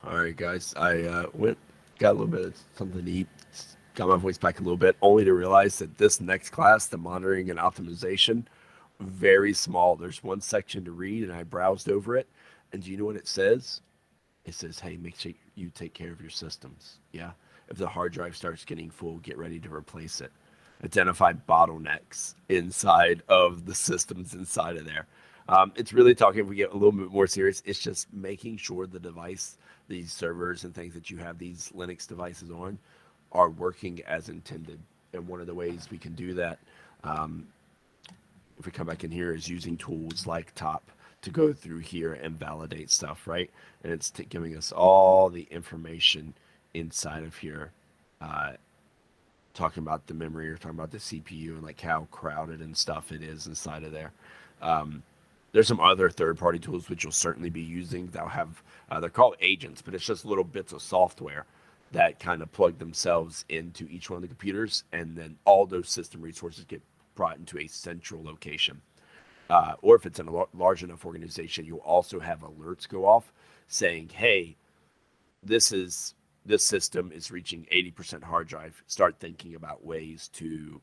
All right, guys. I got a little bit of something to eat, got my voice back a little bit, only to realize that this next class, the monitoring and optimization, very small. There's one section to read, and I browsed over it. And do you know what it says? It says, hey, make sure you take care of your systems. Yeah. If the hard drive starts getting full, get ready to replace it. Identify bottlenecks inside of the systems inside of there. It's really talking, if we get a little bit more serious, it's just making sure the device, these servers and things that you have these Linux devices on, are working as intended. And one of the ways we can do that, um, if we come back in here, is using tools like Top to go through here and validate stuff, right? And it's giving us all the information inside of here, uh, talking about the memory or talking about the CPU and like how crowded and stuff it is inside of there. Um, there's some other third-party tools which you'll certainly be using that'll have, they're called agents, but it's just little bits of software that kind of plug themselves into each one of the computers, and then all those system resources get brought into a central location. Or if it's in a large enough organization, you'll also have alerts go off saying, "Hey, this is this system is reaching 80% hard drive. Start thinking about ways to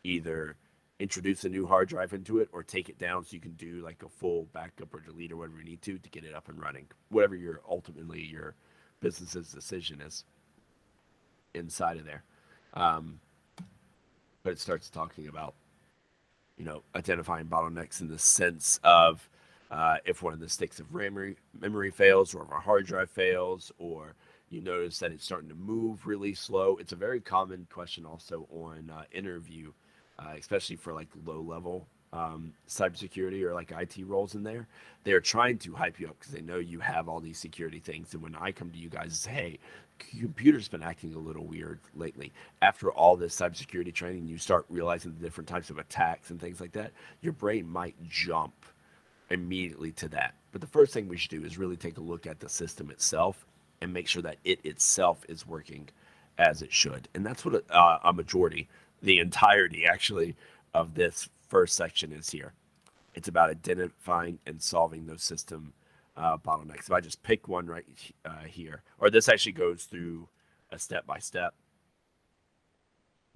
either introduce a new hard drive into it or take it down so you can do like a full backup or delete or whatever you need to get it up and running. Whatever your ultimately your business's decision is inside of there." Um, but it starts talking about, identifying bottlenecks in the sense of, if one of the sticks of memory fails, or if a hard drive fails, or you notice that it's starting to move really slow. It's a very common question also on interview, especially for like low level cybersecurity or like IT roles in there. They're trying to hype you up because they know you have all these security things. And when I come to you guys and say, hey, computer's been acting a little weird lately. After all this cybersecurity training, you start realizing the different types of attacks and things like that. Your brain might jump immediately to that. But the first thing we should do is really take a look at the system itself and make sure that it itself is working as it should. And that's what a majority, the entirety actually, of this first section is here. It's about identifying and solving those system bottlenecks. If I just pick one right here, or this actually goes through a step by step,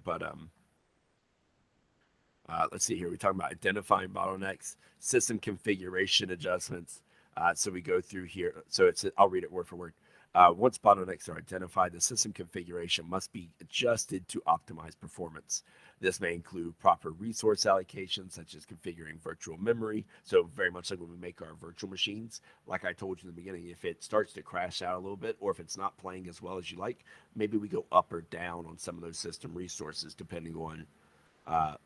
but let's see here. We're talking about identifying bottlenecks, system configuration adjustments. So we go through here. So I'll read it word for word. Once bottlenecks are identified, the system configuration must be adjusted to optimize performance. This may include proper resource allocation, such as configuring virtual memory. So very much like when we make our virtual machines, like I told you in the beginning, if it starts to crash out a little bit, or if it's not playing as well as you like, maybe we go up or down on some of those system resources, depending on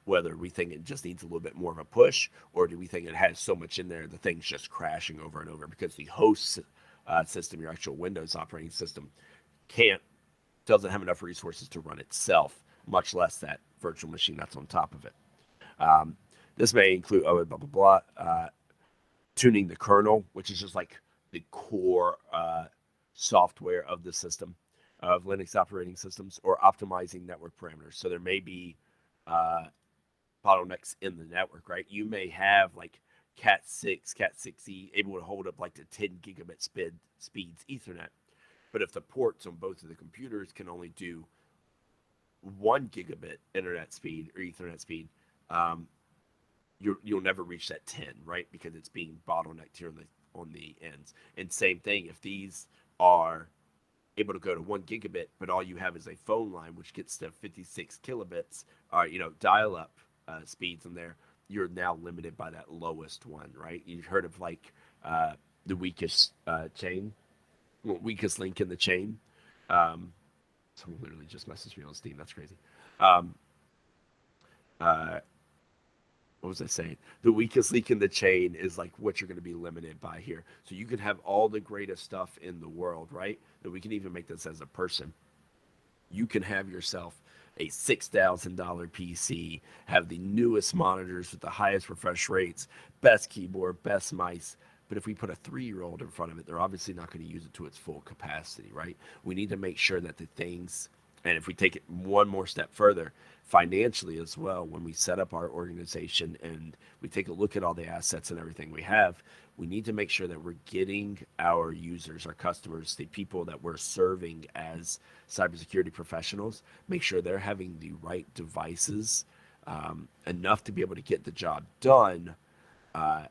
whether we think it just needs a little bit more of a push, or do we think it has so much in there the thing's just crashing over and over because the host system, your actual Windows operating system, can't doesn't have enough resources to run itself, much less that virtual machine that's on top of it. Um, this may include blah blah blah, tuning the kernel, which is just like the core software of the system, of Linux operating systems, or optimizing network parameters. So there may be uh, bottlenecks in the network, right? You may have like Cat 6, Cat 6E able to hold up like the 10 gigabit speeds Ethernet. But if the ports on both of the computers can only do 1 gigabit internet speed or Ethernet speed, um, you'll never reach that 10, right? Because it's being bottlenecked here on the ends. And same thing, if these are able to go to 1 gigabit, but all you have is a phone line which gets to 56 kilobits, or dial-up speeds in there, you're now limited by that lowest one, right? You've heard of like the weakest chain, weakest link in the chain. Um, Someone literally just messaged me on Steam. That's crazy. Um, uh, what was I saying? The weakest link in the chain is like what you're going to be limited by here. So you can have all the greatest stuff in the world, right? That we can even make this as a person. You can have yourself a $6,000 PC, have the newest monitors with the highest refresh rates, best keyboard, best mice. But if we put a 3-year-old in front of it, they're obviously not going to use it to its full capacity, right? We need to make sure that the things, and if we take it one more step further, financially as well, when we set up our organization and we take a look at all the assets and everything we have, We need to make sure that we're getting our users, our customers, the people that we're serving as cybersecurity professionals, make sure they're having the right devices, enough to be able to get the job done, uh,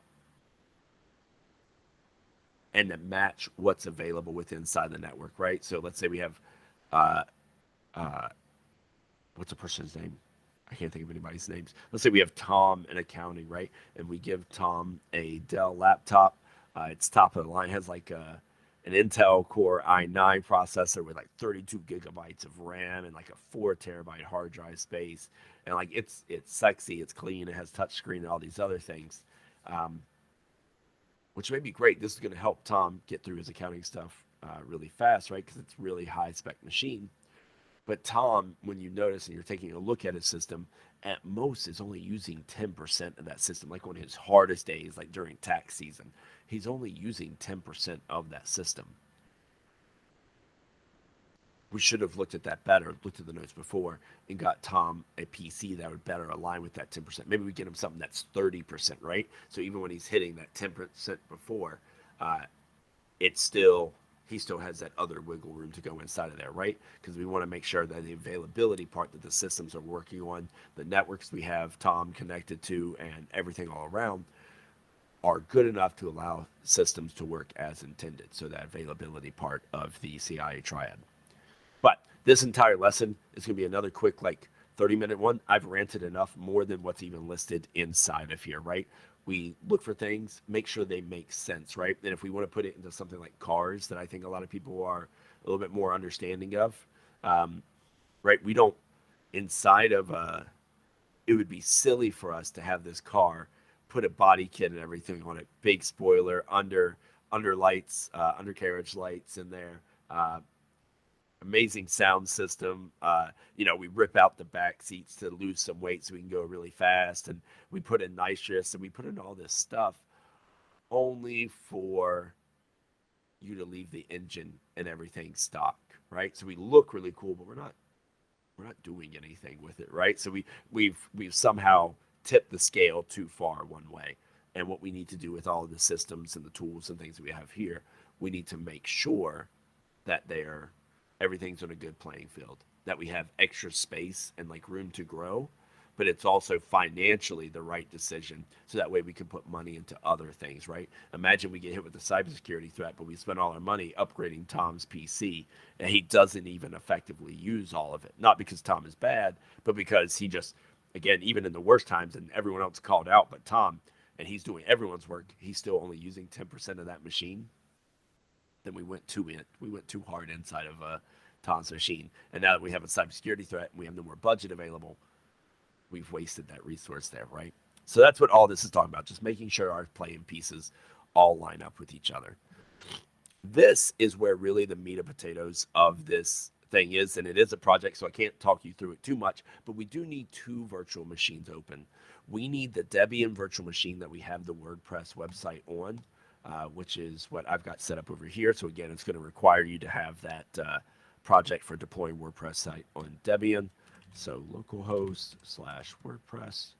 and to match what's available with inside the network, right? So let's say we have, uh, uh, what's a person's name? I can't think of anybody's names. Let's say we have Tom in accounting, right? And we give Tom a Dell laptop. It's top of the line, has like an Intel Core i9 processor with like 32 gigabytes of RAM and like a 4 terabyte hard drive space. And like it's sexy, it's clean, it has touchscreen and all these other things, um, which may be great. This is going to help Tom get through his accounting stuff really fast, right? Because it's really high spec machine. But Tom, when you notice and you're taking a look at his system, at most is only using 10% of that system. Like on his hardest days, like during tax season, he's only using 10% of that system. We should have looked at that better, looked at the notes before, and got Tom a PC that would better align with that 10%. Maybe we get him something that's 30%, right? So even when he's hitting that 10% before, uh, it's still he still has that other wiggle room to go inside of there, right? Because we want to make sure that the availability part that the systems are working on, the networks we have Tom connected to, and everything all around are good enough to allow systems to work as intended. So that availability part of the CIA triad. But this entire lesson is going to be another quick, like 30-minute one. I've ranted enough, more than what's even listed inside of here, right? We look for things, make sure they make sense, right? And if we want to put it into something like cars, that I think a lot of people are a little bit more understanding of, um, right? We don't, inside of it would be silly for us to have this car, put a body kit and everything on it, big spoiler, under lights, undercarriage lights in there, amazing sound system. We rip out the back seats to lose some weight so we can go really fast, and we put in nitrous and we put in all this stuff only for you to leave the engine and everything stock, right? So we look really cool, but we're not doing anything with it, right? So we've somehow tipped the scale too far one way. And what we need to do with all of the systems and the tools and things that we have here, we need to make sure that everything's on a good playing field, that we have extra space and like room to grow, but it's also financially the right decision. So that way we can put money into other things, right? Imagine we get hit with a cybersecurity threat, but we spend all our money upgrading Tom's PC and he doesn't even effectively use all of it. Not because Tom is bad, but because he just, again, even in the worst times and everyone else called out but Tom, and he's doing everyone's work, he's still only using 10% of that machine. Then we went too hard inside of Tom's machine. And now that we have a cybersecurity threat and we have no more budget available, we've wasted that resource there, right? So that's what all this is talking about, just making sure our playing pieces all line up with each other. This is where really the meat and potatoes of this thing is, and it is a project, so I can't talk you through it too much, but we do need 2 virtual machines open. We need the Debian virtual machine that we have the WordPress website on, which is what I've got set up over here. So again, it's going to require you to have that project for deploying WordPress site on Debian. So localhost / WordPress.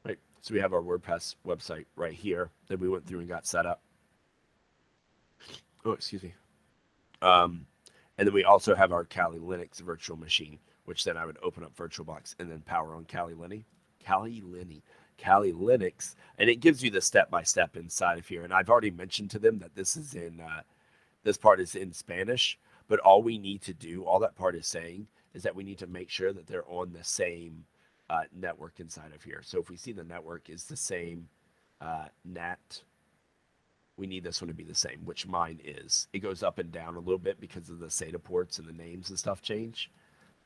Right. So we have our WordPress website right here that we went through and got set up. Oh, excuse me. And then we also have our Kali Linux virtual machine, which then I would open up VirtualBox and then power on Kali Linux, and it gives you the step-by-step inside of here. And I've already mentioned to them that this part is in Spanish, but all we need to do, all that part is saying, is that we need to make sure that they're on the same network inside of here. So if we see the network is the same NAT, we need this one to be the same, which mine is. It goes up and down a little bit because of the SATA ports and the names and stuff change.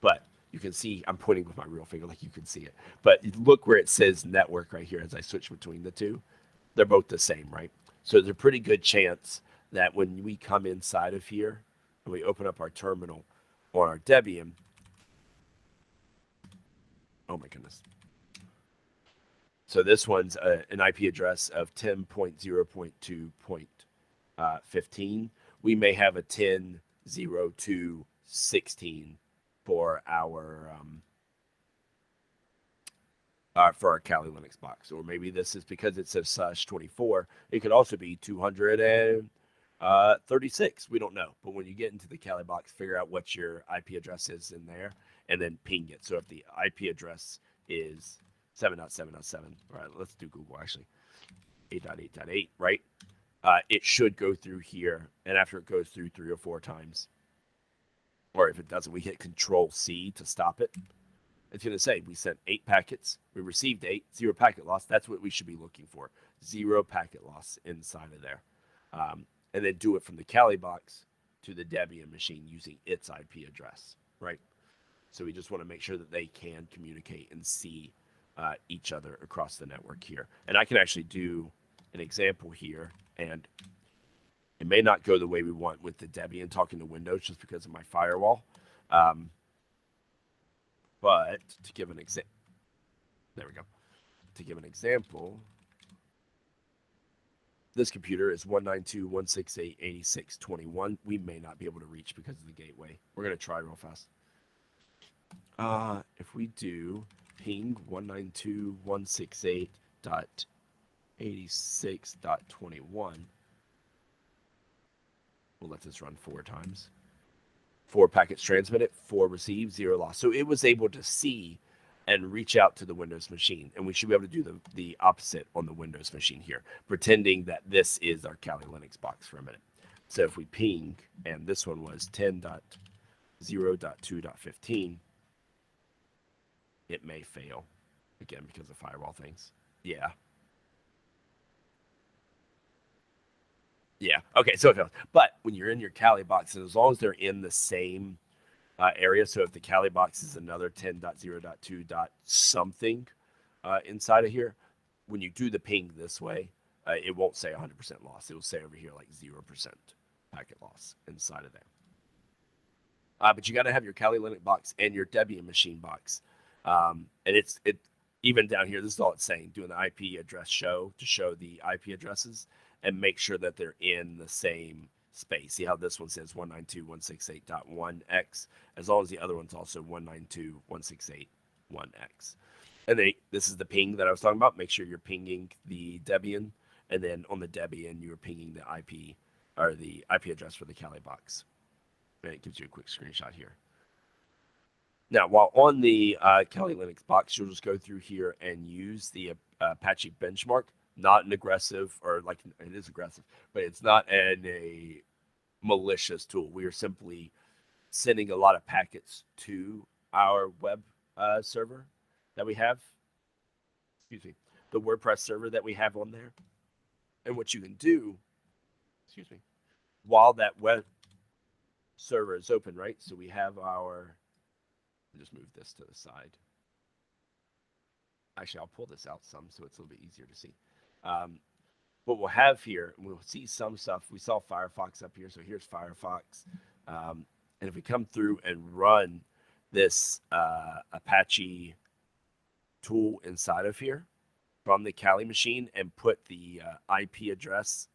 But you can see, I'm pointing with my real finger like you can see it. But look where it says network right here as I switch between the two. They're both the same, right? So there's a pretty good chance that when we come inside of here and we open up our terminal on our Debian, oh my goodness. So this one's an IP address of 10.0.2.15. We may have a 10.02.16 for our for our Kali Linux box. Or maybe this is because it says /24. It could also be 236. We don't know. But when you get into the Kali box, figure out what your IP address is in there and then ping it. So if the IP address is 7.7.7, right, let's do Google actually, 8.8.8, right? It should go through here. And after it goes through 3 or 4 times, or if it doesn't, we hit Control C to stop it. It's going to say we sent 8 packets, we received 8, 0 packet loss. That's what we should be looking for, 0 packet loss inside of there. And then do it from the Kali box to the Debian machine using its IP address, right? So we just want to make sure that they can communicate and see each other across the network here. And I can actually do an example here, and it may not go the way we want with the Debian talking to Windows just because of my firewall. But to give an example, there we go. To give an example, this computer is 192.168.86.21. We may not be able to reach because of the gateway. We're going to try real fast. If we do ping 192.168.86.21, we'll let this run 4 times. 4 packets transmitted, 4 received, 0 lost. So it was able to see and reach out to the Windows machine. And we should be able to do the opposite on the Windows machine here, pretending that this is our Kali Linux box for a minute. So if we ping, and this one was 10.0.2.15, it may fail, again, because of firewall things. Yeah. Yeah. Okay. So it fails. But when you're in your Kali box, and as long as they're in the same area, so if the Kali box is another 10.0.2. something inside of here, when you do the ping this way, it won't say 100% loss. It will say over here like 0% packet loss inside of there. But you got to have your Kali Linux box and your Debian machine box. And it even down here, this is all it's saying, doing the IP address show to show the IP addresses and make sure that they're in the same space. See how this one says 192.168.1x, as long as the other one's also 192.168.1x. And then this is the ping that I was talking about. Make sure you're pinging the Debian, and then on the Debian, you're pinging the IP or the IP address for the Kali box. And it gives you a quick screenshot here. Now, while on the Kali Linux box, you'll just go through here and use the Apache benchmark. Not an aggressive, or like it is aggressive, but it's not a malicious tool. We are simply sending a lot of packets to our web server that we have. Excuse me, the WordPress server that we have on there. And what you can do, excuse me, while that web server is open, right? So we have our, just move this to the side. Actually, I'll pull this out some so it's a little bit easier to see. What we'll have here, and we'll see some stuff. We saw Firefox up here, so here's Firefox. And if we come through and run this Apache tool inside of here from the Kali machine and put the IP address,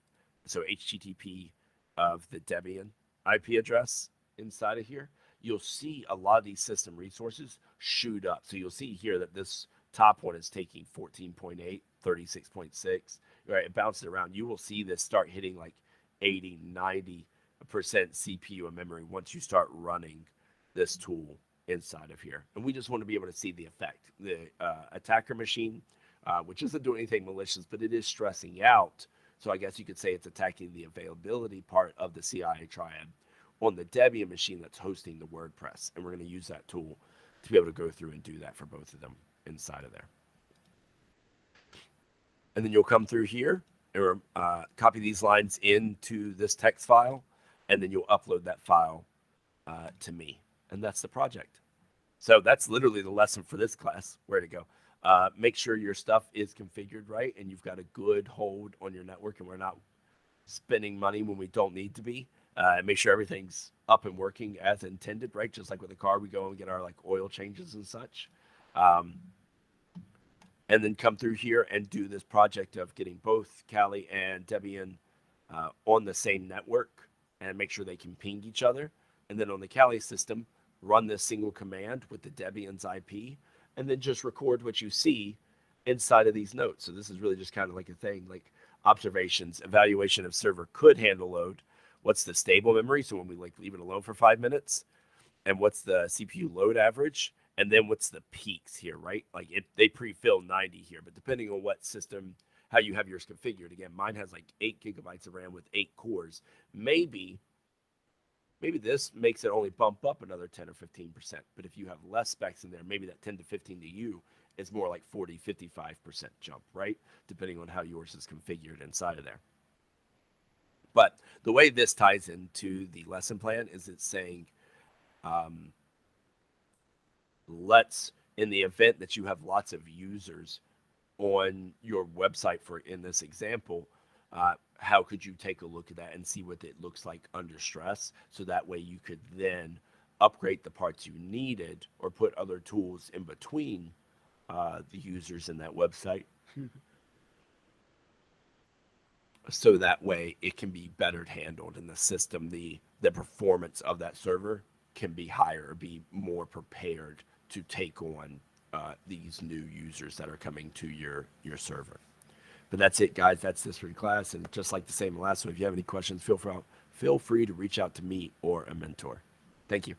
so HTTP of the Debian IP address inside of here, you'll see a lot of these system resources shoot up. So you'll see here that this top one is taking 14.8, 36.6, right? It bounces around. You will see this start hitting like 80, 90% CPU and memory once you start running this tool inside of here. And we just want to be able to see the effect. The attacker machine, which isn't doing anything malicious, but it is stressing out. So I guess you could say it's attacking the availability part of the CIA triad on the Debian machine that's hosting the WordPress. And we're going to use that tool to be able to go through and do that for both of them inside of there. And then you'll come through here and copy these lines into this text file, and then you'll upload that file to me. And that's the project. So that's literally the lesson for this class. Where to go? Make sure your stuff is configured right and you've got a good hold on your network and we're not spending money when we don't need to be. Make sure everything's up and working as intended, right? Just like with a car, we go and get our like oil changes and such. And then come through here and do this project of getting both Kali and Debian on the same network and make sure they can ping each other. And then on the Kali system, run this single command with the Debian's IP, and then just record what you see inside of these notes. So this is really just kind of like a thing, like observations, evaluation of server could handle load. What's the stable memory? So when we like leave it alone for 5 minutes, and what's the CPU load average? And then what's the peaks here, right? Like they pre-fill 90 here, but depending on what system, how you have yours configured. Again, mine has like 8 GB of RAM with 8 cores. Maybe this makes it only bump up another 10 or 15%. But if you have less specs in there, maybe that 10 to 15 to you is more like 40, 55% jump, right? Depending on how yours is configured inside of there. But the way this ties into the lesson plan is it's saying, let's, in the event that you have lots of users on your website, for in this example, how could you take a look at that and see what it looks like under stress? So that way you could then upgrade the parts you needed or put other tools in between the users in that website. So that way it can be better handled in the system. The performance of that server can be higher, be more prepared to take on these new users that are coming to your server. But that's it, guys. That's this for class. And just like the same last one, if you have any questions, feel free to reach out to me or a mentor. Thank you.